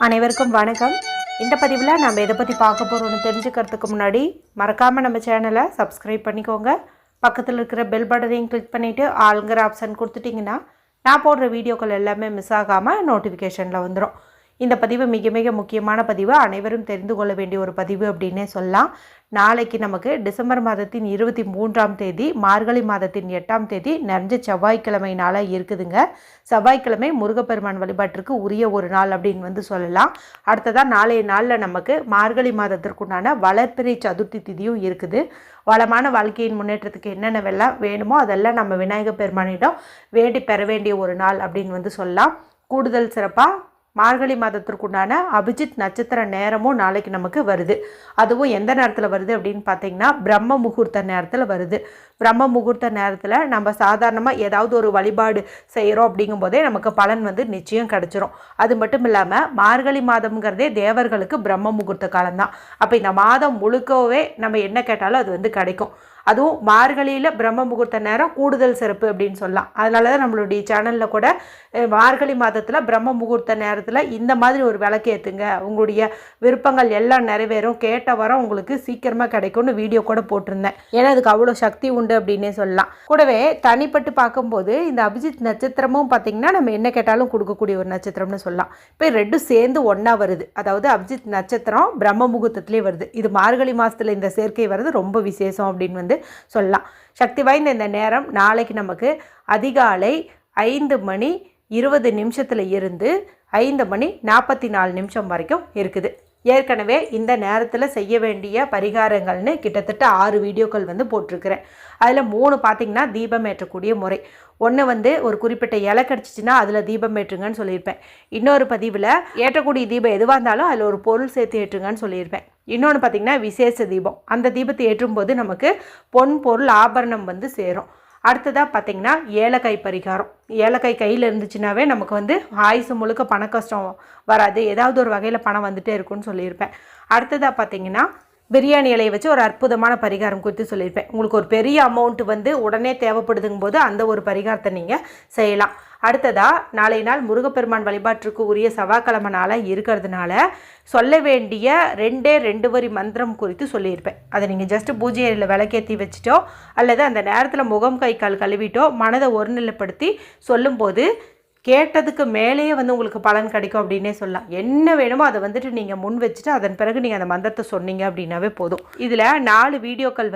அனைவருக்கும் வணக்கம். இந்த பதிவில் நம்ம எதை பற்றி பார்க்க போகிறோம்னு தெரிஞ்சுக்கிறதுக்கு முன்னாடி மறக்காமல் நம்ம சேனலை சப்ஸ்கிரைப் பண்ணிக்கோங்க. பக்கத்தில் இருக்கிற பெல் பட்டனையும் கிளிக் பண்ணிவிட்டு ஆளுங்கிற ஆப்ஷன் கொடுத்துட்டிங்கன்னா நான் போடுற வீடியோக்கள் எல்லாமே மிஸ் ஆகாமல் நோட்டிஃபிகேஷனில் வந்துடும். இந்த பதிவு மிக மிக முக்கியமான பதிவு, அனைவரும் தெரிந்து கொள்ள வேண்டிய ஒரு பதிவு அப்படின்னே சொல்லலாம். நாளைக்கு நமக்கு டிசம்பர் மாதத்தின் 23ஆம் தேதி, மார்கழி மாதத்தின் 8ஆம் தேதி நிறைஞ்ச செவ்வாய்க்கிழமை நாளாக இருக்குதுங்க. செவ்வாய்க்கிழமை முருகப்பெருமான் வழிபாட்டிற்கு உரிய ஒரு நாள் அப்படின்னு சொல்லலாம். அடுத்ததான் நாளைய நாளில் நமக்கு மார்கழி மாதத்திற்குண்டான வளர்பிறை சதுர்த்தி திதியும் இருக்குது. வளமான வாழ்க்கையின் முன்னேற்றத்துக்கு என்னென்னவெல்லாம் வேணுமோ அதெல்லாம் நம்ம விநாயகர் பெருமானிடம் வேண்டி பெற வேண்டிய ஒரு நாள் அப்படின்னு சொல்லலாம். கூடுதல் சிறப்பாக மார்கழி மாதத்திற்குண்டான அபிஜித் நட்சத்திர நேரமும் நாளைக்கு நமக்கு வருது. அதுவும் எந்த நேரத்தில் வருது அப்படின்னு பார்த்தீங்கன்னா பிரம்ம முகூர்த்த நேரத்தில் வருது. பிரம்ம முகூர்த்த நேரத்தில் நம்ம சாதாரணமாக ஏதாவது ஒரு வழிபாடு செய்கிறோம் அப்படிங்கும்போதே நமக்கு பலன் நிச்சயம் கிடச்சிரும். அது மட்டும் இல்லாமல் மார்கழி மாதம்ங்கிறதே தேவர்களுக்கு பிரம்ம முகூர்த்த காலம்தான். அப்போ இந்த மாதம் முழுக்கவே நம்ம என்ன கேட்டாலும் அது கிடைக்கும். அதுவும் மார்கழியில் பிரம்ம முகூர்த்த நேரம் கூடுதல் சிறப்பு அப்படின்னு சொல்லலாம். அதனால தான் நம்மளுடைய சேனலில் கூட மார்கழி மாதத்தில் பிரம்ம முகூர்த்த நேரத்தில் இந்த மாதிரி ஒரு விளக்கு ஏற்றுங்க, உங்களுடைய விருப்பங்கள் எல்லாம் நிறைவேறும், கேட்ட வரம் உங்களுக்கு சீக்கிரமாக கிடைக்கும்னு வீடியோ கூட போட்டிருந்தேன். ஏன்னா அதுக்கு அவ்வளோ சக்தி உண்டு அப்படின்னே சொல்லலாம். கூடவே தனிப்பட்டு பார்க்கும்போது இந்த அபிஜித் நட்சத்திரமும் பார்த்திங்கன்னா நம்ம என்ன கேட்டாலும் கொடுக்கக்கூடிய ஒரு நட்சத்திரம்னு சொல்லலாம். இப்போ ரெண்டும் சேர்ந்து ஒன்றா வருது. அதாவது அபிஜித் நட்சத்திரம் பிரம்ம முகூர்த்தத்திலே வருது. இது மார்கழி மாதத்தில் இந்த சேர்க்கை வருது ரொம்ப விசேஷம் அப்படின்னு சொல்லலாம். சக்தி வாய்ந்த இந்த நேரம் நாளைக்கு நமக்கு அதிகாலை 5:20 இருந்து 5:44 வரைக்கும் இருக்குது. ஏற்கனவே இந்த நேரத்தில் செய்ய வேண்டிய பரிகாரங்கள்னு கிட்டத்தட்ட 6 வீடியோக்கள் போட்டிருக்கிறேன். அதில் 3 பார்த்திங்கன்னா தீபம் ஏற்றக்கூடிய முறை. ஒன்று ஒரு குறிப்பிட்ட இலை கிடச்சிச்சின்னா அதில் தீபம் ஏற்றுங்கன்னு சொல்லியிருப்பேன். இன்னொரு பதிவில் ஏற்றக்கூடிய தீபம் எதுவாக இருந்தாலும் அதில் ஒரு பொருள் சேர்த்து ஏற்றுங்கன்னு சொல்லியிருப்பேன். இன்னொன்று பார்த்திங்கன்னா விசேஷ தீபம். அந்த தீபத்தை ஏற்றும்போது நமக்கு பொன் பொருள் ஆபரணம் சேரும். அடுத்ததாக பார்த்திங்கன்னா ஏலக்காய் பரிகாரம். ஏலக்காய் கையில் இருந்துச்சுனாவே நமக்கு ஆயுசு முழுக்க பண கஷ்டம் வராது, ஏதாவது ஒரு வகையில் பணம் வந்துகிட்டே இருக்குன்னு சொல்லியிருப்பேன். அடுத்ததாக பார்த்திங்கன்னா பிரியாணி இலையை வச்சு ஒரு அற்புதமான பரிகாரம் குறித்து சொல்லியிருப்பேன். உங்களுக்கு ஒரு பெரிய அமௌண்ட்டு உடனே தேவைப்படுதுங்கும் போது அந்த ஒரு பரிகாரத்தை நீங்கள் செய்யலாம். அடுத்ததாக நாளை நாள் முருகப்பெருமான் வழிபாட்டிற்கு உரிய செவ்வாய்க்கிழமை நாளாக இருக்கிறதுனால சொல்ல வேண்டிய 2 வரி மந்திரம் குறித்து சொல்லியிருப்பேன். அதை நீங்கள் ஜஸ்ட்டு பூஜை அறையில் விளக்கேற்றி வச்சுட்டோ அல்லது அந்த நேரத்தில் முகம் கை கால் கழுவிட்டோ மனதை ஒருநிலைப்படுத்தி சொல்லும்போது கேட்டதுக்கு மேலேயே உங்களுக்கு பலன் கிடைக்கும் அப்படின்னே சொல்லலாம். என்ன வேணுமோ அதை நீங்கள் முன் வச்சுட்டு அதன் பிறகு நீங்கள் அந்த மந்திரத்தை சொன்னீங்க அப்படின்னாவே போதும். இதில் 4 வீடியோக்கள்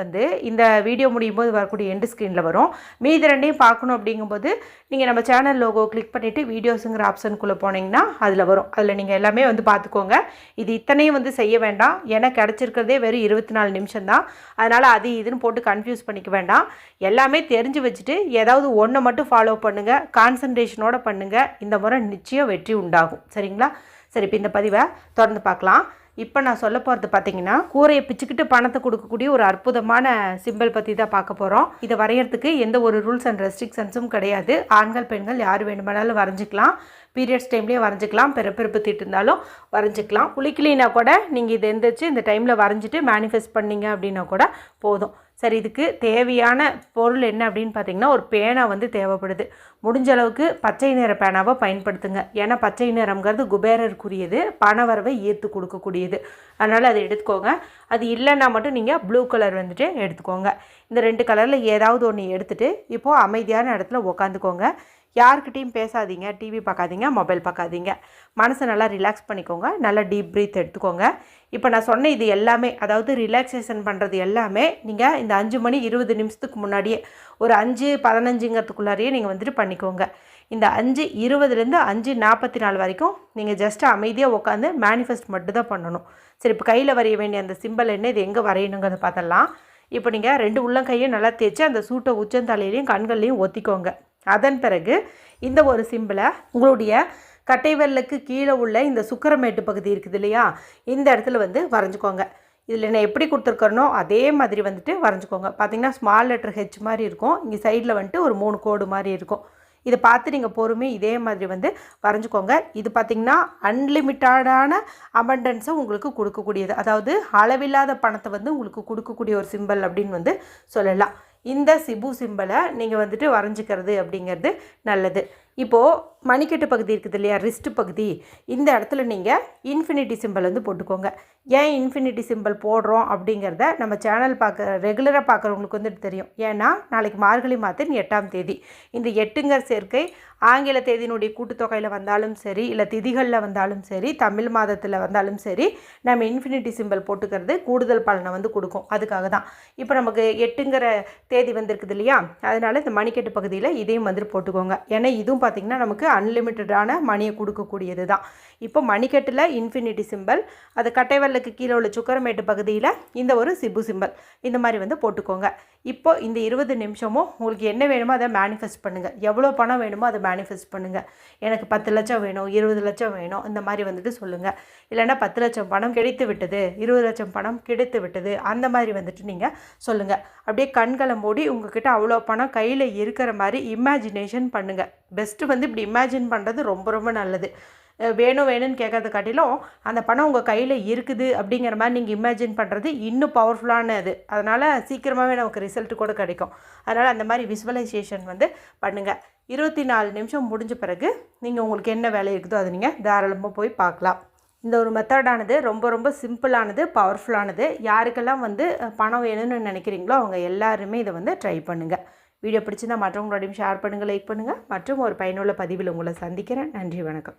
இந்த வீடியோ முடியும் போது வரக்கூடிய எண்டு ஸ்க்ரீனில் வரும். மீதி 2ஐயும் பார்க்கணும் அப்படிங்கும்போது நீங்கள் நம்ம சேனல் லோகோ கிளிக் பண்ணிவிட்டு வீடியோஸுங்கிற ஆப்ஷனுக்குள்ளே போனீங்கன்னா அதில் வரும். அதில் நீங்கள் எல்லாமே பார்த்துக்கோங்க. இது இத்தனையும் செய்ய வேண்டாம். ஏன்னா கிடச்சிருக்கிறதே வெறும் 24 நிமிஷம் தான். அதனால் அது இதுன்னு போட்டு கன்ஃபியூஸ் பண்ணிக்க வேண்டாம். எல்லாமே தெரிஞ்சு வச்சுட்டு ஏதாவது ஒன்றை மட்டும் ஃபாலோ பண்ணுங்கள், கான்சன்ட்ரேஷனோட பண்ணுங்கள். இந்த முறை நிச்சயம் வெற்றி உண்டாகும். சரிங்களா? சரி, இப்போ இந்த பதிவை தொடர்ந்து பார்க்கலாம். இப்போ நான் சொல்ல போகிறது பார்த்தீங்கன்னா கூரையை பிச்சுக்கிட்டு பணத்தை கொடுக்கக்கூடிய ஒரு அற்புதமான சிம்பிள் பற்றி தான் பார்க்க போகிறோம். இதை வரைகிறதுக்கு எந்த ஒரு ரூல்ஸ் அண்ட் ரெஸ்ட்ரிக்ஷன்ஸும் கிடையாது. ஆண்கள் பெண்கள் யார் வேணுமானாலும் வரைஞ்சிக்கலாம். பீரியட்ஸ் டைம்லேயே வரைஞ்சிக்கலாம், பிறப்பிறப்பு தீட்டு இருந்தாலும் வரைஞ்சிக்கலாம். குளிக்கலினா கூட நீங்கள் இதை எந்திரிச்சு இந்த டைமில் வரைஞ்சிட்டு மேனிஃபெஸ்ட் பண்ணிங்க அப்படின்னா கூட போதும். சரி, இதுக்கு தேவையான பொருள் என்ன அப்படின்னு பார்த்தீங்கன்னா ஒரு பேனா தேவைப்படுது. முடிஞ்ச அளவுக்கு பச்சை நிற பேனாவை பயன்படுத்துங்க. ஏன்னா பச்சை நிறம்ங்கிறது குபேரருக்குரியது, பணவரவை ஈர்த்து கொடுக்கக்கூடியது. அதனால் அதை எடுத்துக்கோங்க. அது இல்லைன்னா மட்டும் நீங்கள் ப்ளூ கலர் எடுத்துக்கோங்க. இந்த 2 கலரில் ஏதாவது ஒன்று எடுத்துகிட்டு இப்போது அமைதியான இடத்துல உக்காந்துக்கோங்க. யார்கிட்டையும் பேசாதீங்க, டிவி பார்க்காதீங்க, மொபைல் பார்க்காதீங்க. மனசை நல்லா ரிலாக்ஸ் பண்ணிக்கோங்க. நல்லா டீப் ப்ரீத் எடுத்துக்கோங்க. இப்போ நான் சொன்ன இது எல்லாமே, அதாவது ரிலாக்ஸேஷன் பண்ணுறது எல்லாமே நீங்கள் இந்த 5:20 முன்னாடியே ஒரு 5:15 நீங்கள் பண்ணிக்கோங்க. இந்த 5:20 5:44 வரைக்கும் நீங்கள் ஜஸ்ட்டு அமைதியாக உட்காந்து மேனிஃபெஸ்ட் மட்டும் தான் பண்ணணும். சரி, இப்போ கையில் வரைய வேண்டிய அந்த சிம்பிள் என்ன, இது எங்கே வரையணுங்கிறத பார்த்தலாம். இப்போ நீங்கள் 2 உள்ளங்கையும் நல்லா தேய்ச்சி அந்த சூட்டை உச்சந்தலையிலையும் கண்கள்லையும் ஒத்திக்கோங்க. அதன் பிறகு இந்த ஒரு சிம்பிளை உங்களுடைய கட்டை விரலுக்கு கீழே உள்ள இந்த சுக்கரமேட்டு பகுதி இருக்குது இல்லையா, இந்த இடத்துல வரைஞ்சிக்கோங்க. இதில் நான் எப்படி கொடுத்துருக்கறனோ அதே மாதிரி வரைஞ்சிக்கோங்க. பார்த்திங்கன்னா ஸ்மால் லெட்டர் ஹெச் மாதிரி இருக்கும். இங்கே சைடில் ஒரு 3 கோடு மாதிரி இருக்கும். இதை பார்த்து நீங்கள் பொறுமையாக இதே மாதிரி வரைஞ்சிக்கோங்க. இது பார்த்திங்கன்னா அன்லிமிட்டடான அபண்டன்ஸை உங்களுக்கு கொடுக்கக்கூடியது. அதாவது அளவில்லாத பணத்தை உங்களுக்கு கொடுக்கக்கூடிய ஒரு சிம்பிள் அப்படின்னு சொல்லலாம். இந்த சிபு சிம்பலை நீங்கள் வரைஞ்சிக்கிறது அப்படிங்கிறது நல்லது. இப்போது மணிக்கட்டு பகுதி இருக்குது இல்லையா, ரிஸ்ட் பகுதி, இந்த இடத்துல நீங்கள் இன்ஃபினிட்டி சிம்பிள் வந்து போட்டுக்கோங்க. ஏன் இன்ஃபினிட்டி சிம்பிள் போடுறோம் அப்படிங்கிறத நம்ம சேனல் ரெகுலராக பார்க்குறவங்களுக்கு வந்துட்டு தெரியும். ஏன்னா நாளைக்கு மார்கழி மாதத்தின் 8ஆம் தேதி இந்த 8ங்கிற சேர்க்கை ஆங்கில தேதியினுடைய கூட்டுத்தொகையில் வந்தாலும் சரி, இல்லை திதிகளில் வந்தாலும் சரி, தமிழ் மாதத்தில் வந்தாலும் சரி, நம்ம இன்ஃபினிட்டி சிம்பிள் போட்டுக்கிறது கூடுதல் பலனை வந்து கொடுக்கும். அதுக்காக தான் இப்போ நமக்கு 8ங்கிற தேதி வந்திருக்குது இல்லையா, அதனால் இந்த மணிக்கட்டு பகுதியில் இதையும் வந்து போட்டுக்கோங்க. ஏன்னா இதுவும் பார்த்திங்கன்னா நமக்கு அன்லிமிட்டடான மணியை கொடுக்கக்கூடியது தான். இப்போ மணிக்கட்டில் இன்ஃபினிட்டி சிம்பிள், அது கட்டைவல்லுக்கு கீழே உள்ள சுக்கரமேட்டு பகுதியில் இந்த ஒரு சிபு சிம்பிள், இந்த மாதிரி வந்து போட்டுக்கோங்க. இப்போ இந்த 20 நிமிஷமும் உங்களுக்கு என்ன வேணுமோ அதை மேனிஃபெஸ்ட் பண்ணுங்கள். எவ்வளோ பணம் வேணுமோ அதை மேனிஃபெஸ்ட் பண்ணுங்கள். எனக்கு 10 லட்சம் வேணும், 20 லட்சம் வேணும், இந்த மாதிரி வந்துட்டு சொல்லுங்கள். இல்லைன்னா 10 லட்சம் பணம் கிடைத்து விட்டது, 20 லட்சம் பணம் கிடைத்து விட்டது, அந்த மாதிரி வந்துட்டு நீங்கள் சொல்லுங்கள். அப்படியே கண்களை மூடி உங்ககிட்ட அவ்வளோ பணம் கையில் இருக்கிற மாதிரி இமேஜினேஷன் பண்ணுங்கள். பெஸ்ட்டு வந்து இப்படி இமேஜின் பண்ணுறது ரொம்ப ரொம்ப நல்லது. வேணும்னு கேட்கறத காட்டிலும் அந்த பணம் உங்கள் கையில் இருக்குது அப்படிங்கிற மாதிரி நீங்கள் இமேஜின் பண்ணுறது இன்னும் பவர்ஃபுல்லானது. அதனால் சீக்கிரமாகவே நமக்கு ரிசல்ட் கூட கிடைக்கும். அதனால் அந்த மாதிரி விசுவலைசேஷன் வந்து பண்ணுங்கள். 24 நிமிஷம் முடிஞ்ச பிறகு நீங்கள் உங்களுக்கு என்ன வேலை இருக்குதோ அதை நீங்கள் தாராளமாக போய் பார்க்கலாம். இந்த ஒரு மெத்தடானது ரொம்ப ரொம்ப சிம்பிளானது, பவர்ஃபுல்லானது. யாருக்கெல்லாம் வந்து பணம் வேணும்னு நினைக்கிறீங்களோ அவங்க எல்லாருமே இதை வந்து ட்ரை பண்ணுங்கள். வீடியோ பிடிச்சிருந்தால் மற்றவங்களோடையும் ஷேர் பண்ணுங்கள், லைக் பண்ணுங்கள். மற்றும் ஒரு பயனுள்ள பதிவில் உங்களை சந்திக்கிறேன். நன்றி, வணக்கம்.